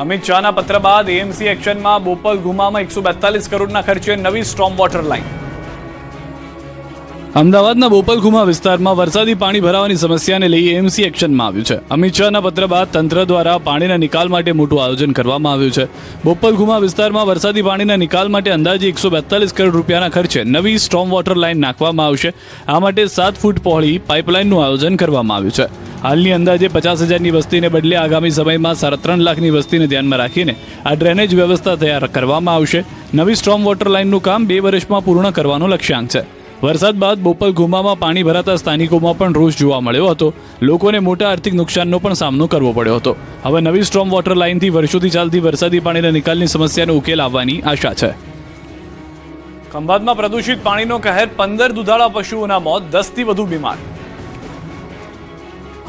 અમિત શાહના પત્ર બાદ એએમસી એક્શનમાં બોપલ ગુમામાં 142 કરોડના ખર્ચે નવી સ્ટ્રોમ વોટર લાઇન. અમદાવાદના બોપલ ગુમા વિસ્તારમાં વરસાદી પાણી ભરાવાની સમસ્યાને લઈ એએમસી એક્શનમાં આવ્યું છે. અમિત શાહના પત્ર બાદ તંત્ર દ્વારા પાણીના નિકાલ માટે મોટું આયોજન કરવામાં આવ્યું છે. બોપલ ગુમા વિસ્તારમાં વરસાદી પાણીના નિકાલ માટે અંદાજે 142 કરોડ રૂપિયાના ખર્ચે નવી સ્ટ્રોમ વોટર લાઇન નાખવામાં આવશે. આ માટે 7 ફૂટ પહોળી પાઇપલાઇનનું આયોજન કરવામાં આવ્યું છે. હાલની અંદાજે 50,000ની વસ્તીને બદલે આગામી સમયમાં 3.5 લાખની વસ્તીને ધ્યાનમાં રાખીને આ ડ્રેનેજ વ્યવસ્થા તૈયાર કરવામાં આવશે. નવી સ્ટ્રોમ વોટર લાઇનનું કામ 2 વર્ષમાં પૂર્ણ કરવાનો લક્ષ્યાંક છે. વરસાદ બાદ બોપલ ગુમામાં પાણી ભરાતા સ્થાનિકોમાં પણ રોષ જોવા મળ્યો હતો. લોકોને મોટા આર્થિક નુકસાનનો પણ સામનો કરવો પડ્યો હતો. હવે નવી સ્ટ્રોમ વોટર લાઇનથી વર્ષોથી ચાલતી વરસાદી પાણીના નિકાલની સમસ્યાનો ઉકેલ આવવાની આશા છે. ખંભાતમાં પ્રદૂષિત પાણીનો કહેર, 15 દુધાળા પશુઓના મોત, 10થી વધુ બીમાર.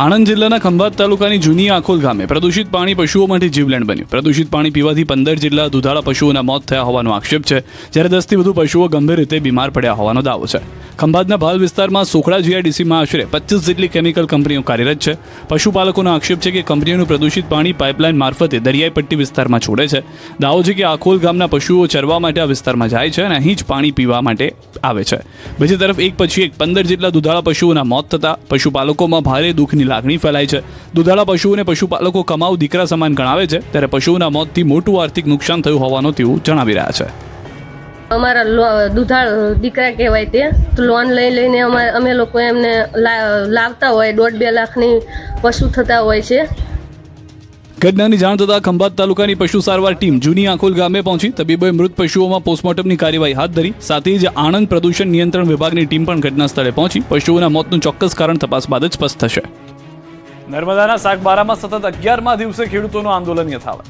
આણંદ જિલ્લાના ખંભાત તાલુકાની જૂની આખોલ ગામે પ્રદૂષિત પાણી પશુઓ માટે જીવલેણ બન્યું. પ્રદૂષિત પાણી પીવાથી 15 જેટલા દુધાળા પશુઓના મોત થયા હોવાનો આક્ષેપ છે, જ્યારે 10થી વધુ પશુઓ ગંભીર રીતે બીમાર પડ્યા હોવાનો દાવો છે. ખંભાતના ભાલ વિસ્તારમાં સોખડા જીઆઈડીસીમાં આશરે 25 જેટલી કેમિકલ કંપનીઓ કાર્યરત છે. પશુપાલકોનો આક્ષેપ છે કે કંપનીઓનું પ્રદૂષિત પાણી પાઇપલાઇન મારફતે દરિયાઈ પટ્ટી વિસ્તારમાં છોડે છે. દાવો છે કે આખોલ ગામના પશુઓ ચરવા માટે આ વિસ્તારમાં જાય છે અને અહીં જ પાણી પીવા માટે આવે છે. બીજી તરફ એક પછી એક 15 જેટલા દુધાળા પશુઓના મોત થતા પશુપાલકોમાં ભારે દુઃખની લાગણી ફેલાય છે. દુધાળા પશુઓને પશુપાલકો કમાઉ દીકરા સમાન ગણાવે છે, ત્યારે પશુઓના મોતથી મોટું આર્થિક નુકસાન થયું હોવાનું તેઓ જણાવી રહ્યા છે. અમારા દુધાળ દીકરા કહેવાય તે તો લોન લઈને અમે લોકો એમને લાવતા હોય 1.5-2 લાખની પશુ થતા હોય છે. ઘટનાની જાણ થતાં ખંભાત તાલુકાની પશુ સારવાર ટીમ જૂની આખોલ ગામે પહોંચી તબીબોએ મૃત પશુઓમાં પોસ્ટમોર્ટમની કાર્યવાહી હાથ ધરી. સાથે જ આણંદ પ્રદૂષણ નિયંત્રણ વિભાગની ટીમ પણ ઘટના સ્થળે પહોંચી પશુઓના મોતનું ચોક્કસ કારણ તપાસ બાદ જ સ્પષ્ટ થશે. નર્મદાના સાગબારામાં સતત 11મા દિવસે ખેડૂતોનું આંદોલન યથાવત.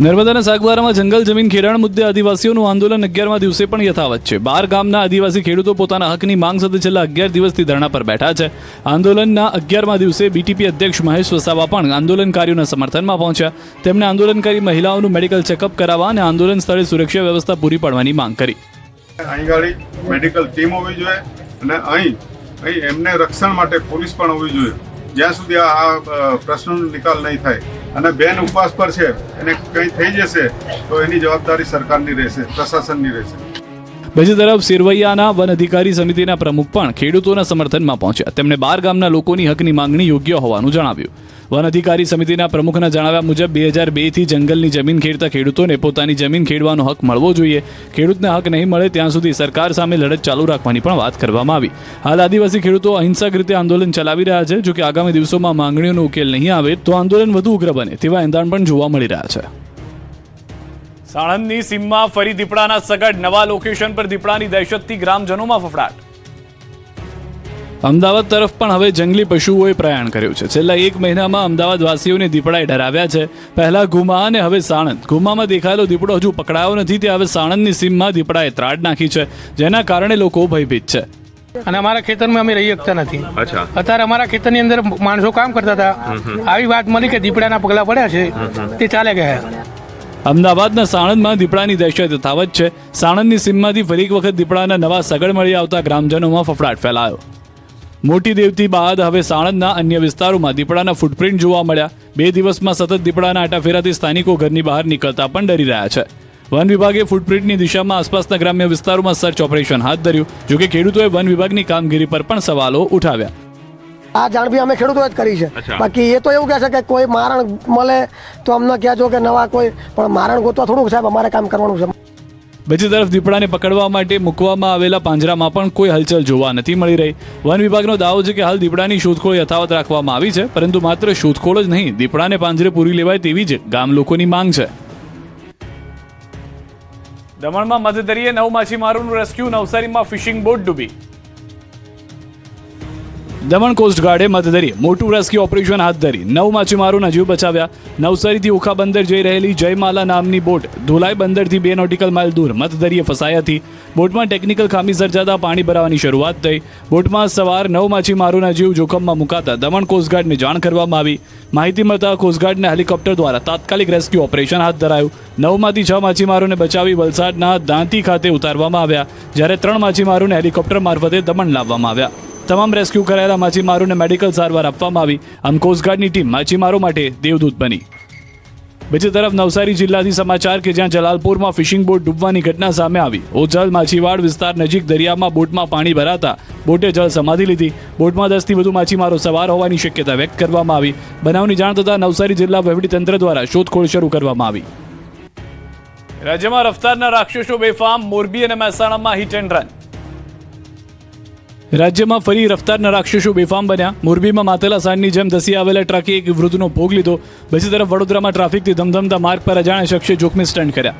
નર્મદાના સાગબારામાં જંગલ જમીન ખેડાણ મુદ્દે આદિવાસીઓનું આંદોલન 11મા દિવસે પણ યથાવત છે. 12 ગામના આદિવાસી ખેડૂતો પોતાના હકની માંગ સાથે છેલ્લા 11 દિવસથી ધરણા પર બેઠા છે. આંદોલનના 11મા દિવસે બીટીપી અધ્યક્ષ મહેશ વસાવા પણ આંદોલનકારીઓના સમર્થનમાં પહોંચ્યા. તેમણે આંદોલનકારી મહિલાઓનું મેડિકલ ચેકઅપ કરાવવા અને આંદોલન સ્થળે સુરક્ષા વ્યવસ્થા પૂરી પાડવાની માંગ કરી. અહીં મેડિકલ ટીમ હોવી જોઈએ અને અહીં એમને રક્ષણ માટે પોલીસ પણ હોવી જોઈએ. જ્યાં સુધી આ પ્રશ્નનો નિકાલ નહીં થાય અને બેન ઉપવાસ પર છે એને કંઈ થઈ જશે તો એની જવાબદારી સરકારની રહેશે, પ્રશાસનની રહેશે. બીજી તરફ સિરવૈયાના વન અધિકારી સમિતિના પ્રમુખ પણ ખેડૂતોના સમર્થનમાં પહોંચ્યા. તેમણે 12 ગામના લોકોની હકની માંગણી યોગ્ય હોવાનું જણાવ્યું. વન અધિકારી સમિતિના પ્રમુખના જણાવ્યા મુજબ 2002થી જંગલની જમીન ખેડતા ખેડૂતોને પોતાની જમીન ખેડવાનો હક મળવો જોઈએ. ખેડૂતને હક નહીં મળે ત્યાં સુધી સરકાર સામે લડત ચાલુ રાખવાની પણ વાત કરવામાં આવી. હાલ આદિવાસી ખેડૂતો અહિંસક રીતે આંદોલન ચલાવી રહ્યા છે. જોકે આગામી દિવસોમાં માંગણીઓનો ઉકેલ નહીં આવે તો આંદોલન વધુ ઉગ્ર બને તેવા એંધાણ પણ જોવા મળી રહ્યા છે. સાણંદની સીમમાં ફરી દીપડાના સગડ, નવા લોકેશન પર દીપડાની દહેશતથી ગ્રામજનોમાં ફફડાટ. અમદાવાદ તરફ પણ હવે જંગલી પશુઓએ પ્રયાણ કર્યું છે. છેલ્લા 1 મહિનામાં અમદાવાદ વાસીઓને દીપડાએ ડરાવ્યા છે. પહેલા ગુમા અને હવે સાણંદ. ગુમામાં દેખાયેલો દીપડો હજુ પકડાયો નથી, તે હવે સાણંદની સીમમાં દીપડાએ ત્રાડ નાખી છે, જેના કારણે લોકો ભયભીત છે. અને અમારા ખેતરમાં અમે રહી શકતા નથી. અત્યારે અમારા ખેતરની અંદર માણસો કામ કરતા હતા, આવી વાત મળી કે દીપડાના પગલા પડ્યા છે, તે ચાલે ગયા. અમદાવાદના સાણંદમાં દીપડાની દહેશત યથાવત છે. સાણંદની સીમમાંથી ફરી એક વખત દીપડાના નવા સગડ મળી આવતા ગ્રામજનોમાં ફફડાટ ફેલાયો. મોટી દેવતી બાદ હવે સાણંદના અન્ય વિસ્તારોમાં દીપડાના ફૂટપ્રિન્ટ જોવા મળ્યા. 2 દિવસમાં સતત દીપડાના આટાફેરાથી સ્થાનિકો ઘરની બહાર નીકળતા પણ ડરી રહ્યા છે. વન વિભાગે ફૂટપ્રિન્ટની દિશામાં આસપાસના ગ્રામ્ય વિસ્તારોમાં સર્ચ ઓપરેશન હાથ ધર્યું. જોકે ખેડૂતોએ વન વિભાગની કામગીરી પર પણ સવાલો ઉઠાવ્યા. આ જાણ બી અમે ખેડૂતોએ જ કરી છે. બાકી એ તો એવું કહે છે કે કોઈ મારણ મળે તો અમને કહેજો કે નવા કોઈ, પણ મારણ ગોતવા થોડુંક સાહેબ અમારે કામ કરવાનું છે. બીજી તરફ દીપડાને પકડવા માટે મૂકવામાં આવેલા પાંજરામાં પણ કોઈ હલચલ જોવા નથી મળી રહી. વન વિભાગનો દાવો છે કે હાલ દીપડાની શોધખોળ યથાવત રાખવામાં આવી છે, પરંતુ માત્ર શોધખોળ જ નહીં, દીપડાને પાંજરે પૂરી લેવાય તેવી જ ગામ લોકોની માંગ છે. દમણમાં મધદરિયે 9 માછીમારોનું રેસ્ક્યુ, નવસારીમાં ફિશિંગ બોટ ડૂબી. દમણ કોસ્ટગાર્ડે મધદરિયે મોટું રેસ્ક્યુ ઓપરેશન હાથ ધરી 9 માછીમારોના જીવ બચાવ્યા. નવસારીથી ઓખા બંદર જઈ રહેલી જયમાલા નામની બોટ ધોલાઈ બંદરથી 2 નોટિકલ માઇલ દૂર મધદરિયે ફસાઈ હતી. બોટમાં ટેકનિકલ ખામી સર્જાતા પાણી ભરાવાની શરૂઆત થઈ. બોટમાં સવાર 9 માછીમારોના જીવ જોખમમાં મુકાતા દમણ કોસ્ટગાર્ડને જાણ કરવામાં આવી. માહિતી મળતા કોસ્ટગાર્ડના હેલિકોપ્ટર દ્વારા તાત્કાલિક રેસ્ક્યુ ઓપરેશન હાથ ધરાયું. 9માંથી 6 માછીમારોને બચાવી વલસાડના દાંતી ખાતે ઉતારવામાં આવ્યા, જ્યારે 3 માછીમારોને હેલિકોપ્ટર મારફતે દમણ લાવવામાં આવ્યા. તમામ રેસ્ક્યુ કરાયેલા માછીમારોને મેડિકલ સારવાર આપવામાં આવી. આમ કોસ્ટગાર્ડની ટીમ માછીમારો માટે દેવદૂત બની. બીજી તરફ નવસારી જિલ્લાથી સમાચાર કે જ્યાં જલાલપુરમાં ફિશિંગ બોટ ડૂબવાની ઘટના સામે આવી. ઓજલ માછીવાડ વિસ્તાર નજીક દરિયામાં બોટમાં પાણી ભરાતા બોટે જળ સમાધિ લીધી. બોટમાં 10થી વધુ માછીમારો સવાર હોવાની શક્યતા વ્યક્ત કરવામાં આવી. બનાવની જાણ થતાં નવસારી જિલ્લા વહીવટીતંત્ર દ્વારા શોધખોળ શરૂ કરવામાં આવી. રાજ્યમાં રફતારના રાક્ષસો બેફામ. મોરબી અને મહેસાણામાં હિટ એન્ડ રન. રાજ્યમાં ફરી રફતારના રાક્ષસો બેફામ બન્યા. મોરબીમાં માતેલા સાંડની જેમ ધસી આવેલા ટ્રકે એક વૃદ્ધનો ભોગ લીધો. બીજી તરફ વડોદરામાં ટ્રાફિકથી ધમધમતા માર્ગ પર અજાણે શખ્સે જોખમી સ્ટન્ટ કર્યા.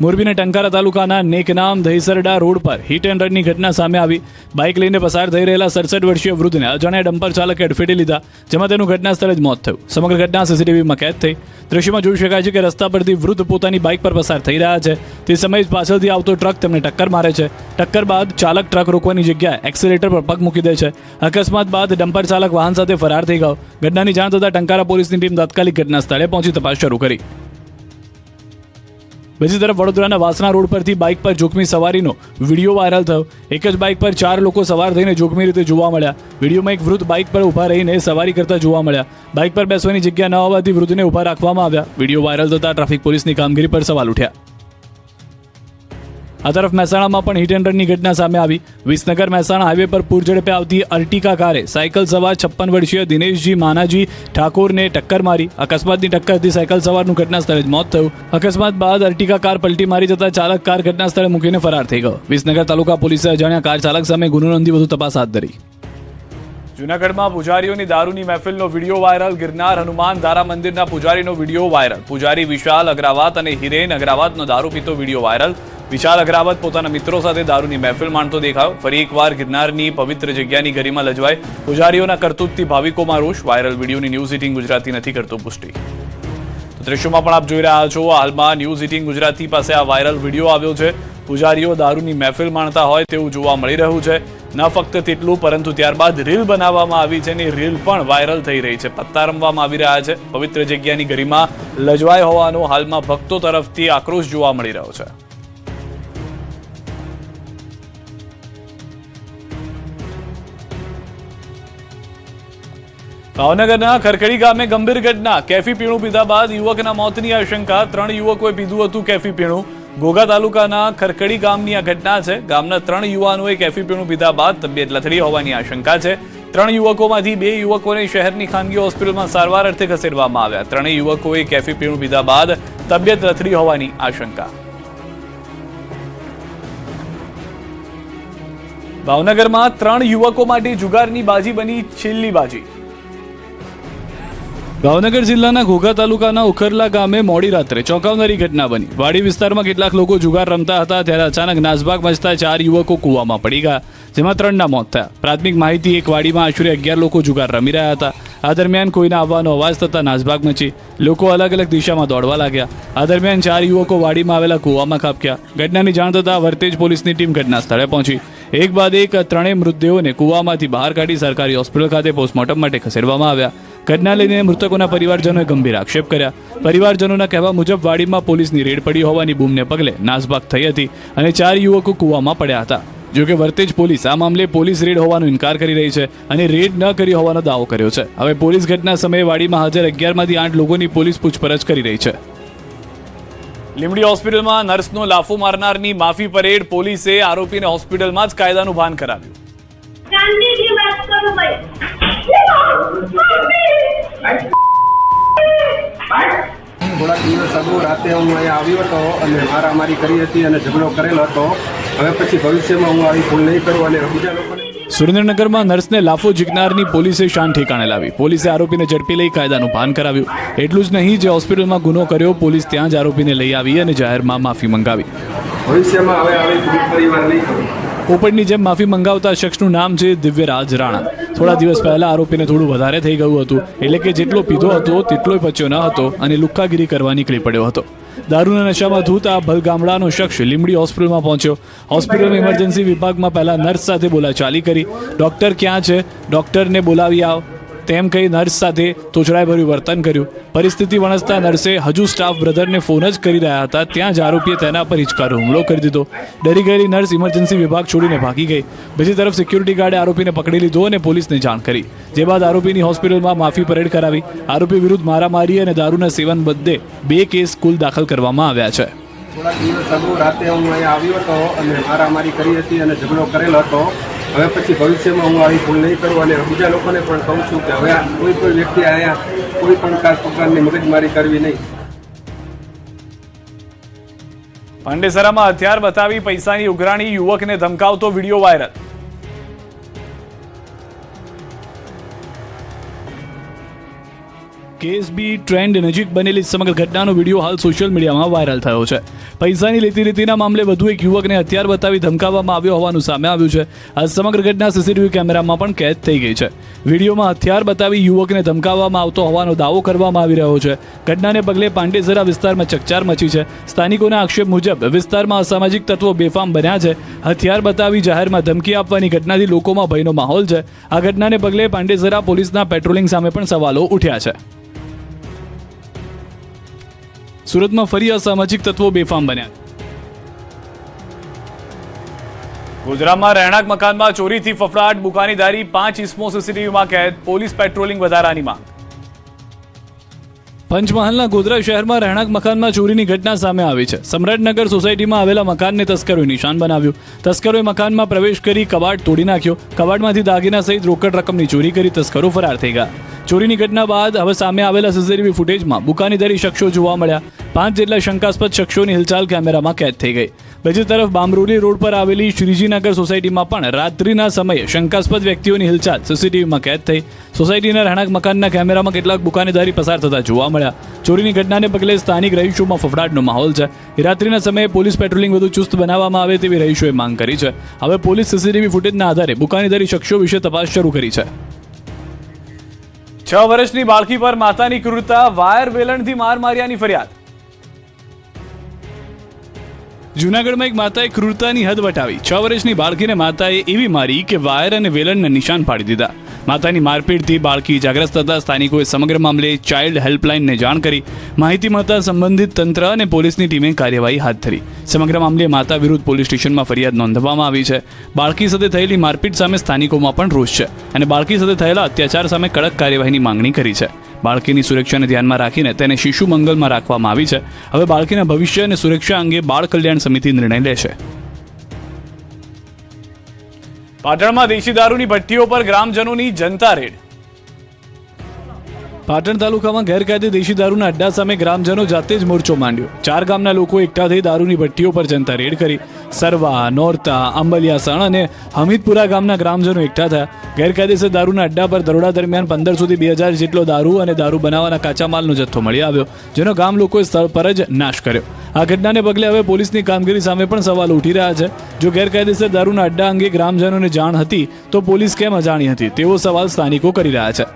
મોરબીના ટંકારા તાલુકાના નેકનામ દહીસરડા રોડ પર હિટ એન્ડ રનની ઘટના સામે આવી. બાઇક લઈને પસાર થઈ રહેલા 67 વર્ષીય વૃદ્ધને અજાણ્યા ડમ્પર ચાલકે અડફેટે લીધા, જેમાં તેનું ઘટના સ્થળે જ મોત થયું. સમગ્ર ઘટના સીસીટીવીમાં કેદ થઈ. દ્રશ્યમાં જોઈ શકાય છે કે રસ્તા પરથી વૃદ્ધ પોતાની બાઇક પર પસાર થઈ રહ્યા છે. તે સમયે પાછળથી આવતો ટ્રક તેમને ટક્કર મારે છે. ટક્કર બાદ ચાલક ટ્રક રોકવાની જગ્યાએ એક્સિલેટર પર પગ મૂકી દે છે. અકસ્માત બાદ ડમ્પર ચાલક વાહન સાથે ફરાર થઈ ગયો. ઘટનાની જાણ થતાં ટંકારા પોલીસની ટીમ તાત્કાલિક ઘટના સ્થળે પહોંચી તપાસ શરૂ કરી. બીજી તરફ વડોદરાના વાસણા રોડ પરથી બાઇક પર જોખમી સવારીનો વિડીયો વાયરલ થયો. એક જ બાઇક પર 4 લોકો સવાર થઈને જોખમી રીતે જોવા મળ્યા. વિડીયોમાં એક વૃદ્ધ બાઇક પર ઊભા રહીને સવારી કરતા જોવા મળ્યા. બાઇક પર બેસવાની જગ્યા ન હોવાથી વૃદ્ધને ઊભા રાખવામાં આવ્યા. વિડીયો વાયરલ થતાં ટ્રાફિક પોલીસની કામગીરી પર સવાલ ઉઠ્યા. આ તરફ મહેસાણામાં પણ હિટ એન્ડ રનની ઘટના સામે આવી. વિસનગર મહેસાણા હાઈવે પર પૂર ઝડપે આવતી અર્ટિકા કારે સાયકલ સવાર 56 વર્ષીય દિનેશજી માનાજી ઠાકોરને ટક્કર મારી. અકસ્માતની ટક્કરથી સાયકલ સવારનું ઘટના સ્થળે જ મોત થયું. અકસ્માત બાદ અર્ટિકા કાર પલટી મારી જતા ચાલક કાર ઘટના સ્થળે મૂકીને ફરાર થઈ ગયો. વિસનગર તાલુકા પોલીસે અજાણ્યા કાર ચાલક સામે ગુનો નોંધી વધુ તપાસ હાથ ધરી. જૂનાગઢમાં પૂજારીઓની દારૂની મહેફિલનો વિડીયો વાયરલ. ગિરનાર હનુમાન ધારા મંદિરના પૂજારીનો વિડીયો વાયરલ. પૂજારી વિશાલ અગ્રાવત અને હિરેન અગ્રાવતનો દારૂ પીતો વિડીયો વાયરલ. વિશાલ અગ્રાવત પોતાના મિત્રો સાથે દારૂની મહેફિલ માણતો દેખાયો. ફરી એકવાર ગિરનારની પવિત્ર જગ્યાની ગરિમા લજવાય. પૂજારીઓના કરતૂતથી ભાવિકોમાં રોષ. વાયરલ વિડીયોની ન્યૂઝ 18 ગુજરાતી નથી કરતો પુષ્ટિ. દ્રશ્યોમાં પણ આપ જોઈ રહ્યા છો. હાલમાં ન્યૂઝ 18 ગુજરાતી પાસે આ વાયરલ વિડીયો આવ્યો છે. પૂજારીઓ દારૂની મહેફિલ માણતા હોય તેવું જોવા મળી રહ્યું છે. ન ફક્ત તેટલું પરંતુ ત્યારબાદ રીલ બનાવવામાં આવી છે અને રીલ પણ વાયરલ થઈ રહી છે. પત્તા રમવામાં આવી રહ્યા છે. પવિત્ર જગ્યાની ગરિમા લજવાય હોવાનો હાલમાં ભક્તો તરફથી આક્રોશ જોવા મળી રહ્યો છે. ભાવનગરના ખરખડી ગામે ગંભીર ઘટના. કેફી પીણું પીધા બાદ યુવકના મોતની આશંકા. 3 યુવકોએ પીધું હતું કેફી પીણું. ઘોઘા તાલુકાના ખરખડી ગામની આ ઘટના છે. ગામના 3 યુવાનોએ કેફી પીણું પીધા બાદ તબિયત લથડી હોવાની આશંકા છે. 3 યુવકોમાંથી 2 યુવકોને શહેરની ખાનગી હોસ્પિટલમાં સારવાર અર્થે ખસેડવામાં આવ્યા. 3 યુવકોએ કેફી પીણું પીધા બાદ તબિયત લથડી હોવાની આશંકા. ભાવનગરમાં 3 યુવકો માટે જુગારની બાજી બની છેલ્લી બાજી. ભાવનગર જિલ્લાના ઘોઘા તાલુકાના ઉખરલા ગામે મોડી રાત્રે ચોંકાવનારી ઘટના બની. વાડી વિસ્તારમાં કેટલાક લોકો જુગાર રમતા હતા ત્યારે અચાનક નાસભાગ મચતા 4 યુવકો કૂવામાં પડી ગયા, જેમાં 3ના મોત થયા. પ્રાથમિક માહિતી એક વાડીમાં આશરે 11 લોકો જુગાર રમી રહ્યા હતા. આ દરમિયાન કોઈના આવવાનો અવાજ થતાં નાસભાગ મચી. લોકો અલગ અલગ દિશામાં દોડવા લાગ્યા. આ દરમિયાન 4 યુવકો વાડીમાં આવેલા કૂવામાં ખાબક્યા. ઘટનાની જાણ થતાં વર્તેજ પોલીસની ટીમ ઘટના સ્થળે પહોંચી. એક બાદ એક 3 મૃતદેહોને કૂવામાંથી બહાર કાઢી સરકારી હોસ્પિટલ ખાતે પોસ્ટમોર્ટમ માટે ખસેડવામાં આવ્યા. ઘટના લઈને મૃતકોના પરિવારજનોએ ગંભીર આક્ષેપ કર્યા. પરિવારજનોના કહેવા મુજબ વાડીમાં પોલીસની રેડ પડી હોવાની બૂમને પગલે નાસભાગ થઈ હતી અને 4 યુવકો કૂવામાં પડ્યા હતા. જોકે વર્તેજ પોલીસ આ મામલે પોલીસ રેડ હોવાનો ઇનકાર કરી રહી છે અને રેડ ન કરી હોવાનો દાવો કર્યો છે. હવે પોલીસ ઘટના સમયે વાડીમાં હાજર 11માંથી 8 લોકોની પોલીસ પૂછપરછ કરી રહી છે. લીંબડી હોસ્પિટલમાં નર્સનો લાફો મારનારની માફી પરેડ. પોલીસે આરોપીને હોસ્પિટલમાં જ કાયદાનું ભાન કરાવ્યું. થોડાક દિવસ અગાઉ રાતે હું અહીંયા આવ્યો હતો અને મારામારી કરી હતી અને ઝઘડો કરેલો હતો. હવે પછી ભવિષ્યમાં હું આવી ભૂલ નહીં કરું અને બીજા લોકોને. સુરેન્દ્રનગરમાં નર્સને લાફો ઝીકનારની પોલીસે શાન ઠેકાણે લાવી. પોલીસે આરોપીને ઝડપી લઈ કાયદાનું ભાન કરાવ્યું. એટલું જ નહીં, જે હોસ્પિટલમાં ગુનો કર્યો પોલીસ ત્યાં જ આરોપીને લઈ આવી અને જાહેરમાં માફી મંગાવી. ભવિષ્યમાં હવે આવી ભૂલ પરિવાર નહીં કરું. પોપટની જેમ માફી મંગાવતા શખ્સનું નામ છે દિવ્યરાજ રાણા. થોડા દિવસ પહેલા આરોપીને થોડું વધારે થઈ ગયું હતું, એટલે કે જેટલો પીધો હતો તેટલોય પચ્યો ન હતો અને લુખ્ખાગીરી કરવા નીકળી પડ્યો હતો. દારૂના નશામાં ધૂત આ ભલગામડાનો શખ્સ લીંબડી હોસ્પિટલમાં પહોંચ્યો. હોસ્પિટલના ઇમરજન્સી વિભાગમાં પહેલા નર્સ સાથે બોલાચાલી કરી. ડોક્ટર ક્યાં છે? ડોક્ટરને બોલાવી આવ. તેમ કહી નર્સ સાથે તોછડાઈભર્યું વર્તન કર્યું. પરિસ્થિતિ વણસતા નર્સે હજુ સ્ટાફ બ્રધરને ફોન જ કરી રહ્યા હતા ત્યાં જ આરોપીએ તેના પર હિચકારો હુમલો કરી દીધો. ડરી ગયેલી નર્સ ઇમરજન્સી વિભાગ છોડીને ભાગી ગઈ. બીજી તરફ સિક્યુરિટી ગાર્ડે આરોપીને પકડી લીધો અને પોલીસને જાણ કરી. જે બાદ આરોપીની હોસ્પિટલમાં માફી પરેડ કરાવી. આરોપી વિરુદ્ધ મારામારી અને દારૂના સેવન બદલે 2 કેસ કુલ દાખલ કરવામાં આવ્યા છે. થોડાક દિવસ અગાઉ રાતે હું અહીંયા આવ્યો હતો અને મારામારી કરી હતી અને ઝઘડો કરેલો હતો. હવે પછી ભવિષ્યમાં હું આવી ભૂલ નહીં કરું અને બીજા લોકોને પણ કહું છું કે હવે કોઈ વ્યક્તિ અહીંયા કોઈ પણ પ્રકારની મગજમારી કરવી નહીં. પાંડેસરામાં હથિયાર બતાવી પૈસાની ઉઘરાણી, યુવકને ધમકાવતો વિડીયો વાયરલ. કેએસબી ટ્રેન્ડ નજીક બનેલી સમગ્ર ઘટનાનો વિડીયો હાલ સોશિયલ મીડિયામાં વાયરલ થયો છે. પૈસાની લેતી રીતિના મામલે વધુ એક યુવકને હથિયાર બતાવી ધમકાવવામાં આવ્યો હોવાનું સામે આવ્યું છે. આ સમગ્ર ઘટના સીસીટીવી કેમેરામાં પણ કેદ થઈ ગઈ છે. વિડીયોમાં હથિયાર બતાવી યુવકને ધમકાવવામાં આવતો હોવાનો દાવો કરવામાં આવી રહ્યો છે. ઘટનાને પગલે પાંડેસરા વિસ્તારમાં ચકચાર મચી છે. સ્થાનિકોના આક્ષેપ મુજબ વિસ્તારમાં અસામાજિક તત્વો બેફામ બન્યા છે. હથિયાર બતાવી જાહેરમાં ધમકી આપવાની ઘટનાથી લોકોમાં ભયનો માહોલ છે. આ ઘટનાને પગલે પાંડેસરા પોલીસના પેટ્રોલિંગ સામે પણ સવાલો ઉઠ્યા છે. સુરતમાં ફરી અસામાજિક તત્વો બેફામ બન્યા. ગોધરામાં રહેણાંક મકાનમાં ચોરીથી ફફડાટ, બુકાનીદારી, 5 ઇસમો સીસીટીવીમાં કેદ. પોલીસ પેટ્રોલિંગ વધારાની માંગ. પંચમહાલના ગોધરા શહેરમાં રહેણાંક મકાનમાં ચોરીની ઘટના સામે આવી છે. સમ્રાટનગર સોસાયટીમાં આવેલા મકાનને તસ્કરોએ નિશાન બનાવ્યું. તસ્કરોએ મકાનમાં પ્રવેશ કરી કબાટ તોડી નાખ્યો. કબાટમાંથી દાગીના સહિત રોકડ રકમની ચોરી કરી તસ્કરો ફરાર થઈ ગયા. ચોરીની ઘટના બાદ હવે સામે આવેલા સીસીટીવી ફૂટેજમાં બુકાનીદારી શખ્સો જોવા મળ્યા. 5 જેટલા શંકાસ્પદ શખ્સોની હિલચાલ કેમેરામાં કેદ થઈ ગઈ. બીજી તરફ બામરોલી રોડ પર આવેલી શ્રીજીનગર સોસાયટીમાં પણ રાત્રિના સમયે શંકાસ્પદ વ્યક્તિઓની હિલચાલ સીસીટીવીમાં કેદ થઈ. સોસાયટીના રહેણાંક મકાનના કેમેરામાં કેટલાક બુકાનીદારી પસાર થતા જોવા મળ્યા. ચોરીની ઘટનાને પગલે સ્થાનિક રહીશોમાં ફફડાટનો માહોલ છે. રાત્રિના સમયે પોલીસ પેટ્રોલિંગ વધુ ચુસ્ત બનાવવામાં આવે તેવી રહીશોએ માંગ કરી છે. હવે પોલીસ સીસીટીવી ફૂટેજના આધારે બુકાનીદારી શખ્સો વિશે તપાસ શરૂ કરી છે. 6 વર્ષની બાળકી પર માતાની ક્રૂરતા, વાયર વેલણથી માર માર્યાની ફરિયાદ. જૂનાગઢમાં એક માતાએ ક્રૂરતાની હદ વટાવી. 6 વર્ષની બાળકીને માતાએ એવી મારી કે વાયર અને વેલણને નિશાન પાડી દીધા. માતાની મારપીટથી બાળકી ઇજાગ્રસ્ત થતા સ્થાનિકોએ સમગ્ર મામલે ચાઇલ્ડ હેલ્પલાઇનને જાણ કરી. માહિતી મળતા સંબંધિત તંત્ર અને પોલીસની ટીમે કાર્યવાહી હાથ ધરી. સમગ્ર મામલે માતા વિરુદ્ધ પોલીસ સ્ટેશનમાં ફરિયાદ નોંધવામાં આવી છે. બાળકી સાથે થયેલી મારપીટ સામે સ્થાનિકોમાં પણ રોષ છે અને બાળકી સાથે થયેલા અત્યાચાર સામે કડક કાર્યવાહીની માંગણી કરી છે. બાળકીની સુરક્ષાને ધ્યાનમાં રાખીને તેને શિશુ મંગલમાં રાખવામાં આવી છે. હવે બાળકીના ભવિષ્ય અને સુરક્ષા અંગે બાળ કલ્યાણ સમિતિ નિર્ણય લેશે. પાટણમાં દેશી દારૂની ભઠ્ઠીઓ પર ગ્રામજનોની જનતા રેડ. પાટણ તાલુકામાં ગેરકાયદે દેશી દારૂના અડ્ડા સામે ગ્રામજનો જાતે જ મોરચો માંડ્યો. 4 ગામના લોકો એકઠા થઈ દારૂની ભઠ્ઠીઓ પર જનતા રેડ કરી. સરવા, નોરતા, આંબલિયાસણ અને હમીદપુરા ગામના ગ્રામજનો એકઠા થયા. ગેરકાયદેસર દારૂના અડ્ડા પર દરોડા દરમિયાન 1500 થી 2000 જેટલો દારૂ અને દારૂ બનાવવાના કાચા માલનો જથ્થો મળી આવ્યો, જેનો ગામ લોકોએ સ્થળ પર જ નાશ કર્યો. આ ઘટનાને પગલે હવે પોલીસની કામગીરી સામે પણ સવાલો ઉઠી રહ્યા છે. જો ગેરકાયદેસર દારૂના અડ્ડા અંગે ગ્રામજનોને જાણ હતી તો પોલીસ કેમ અજાણી હતી તેવો સવાલ સ્થાનિકો કરી રહ્યા છે.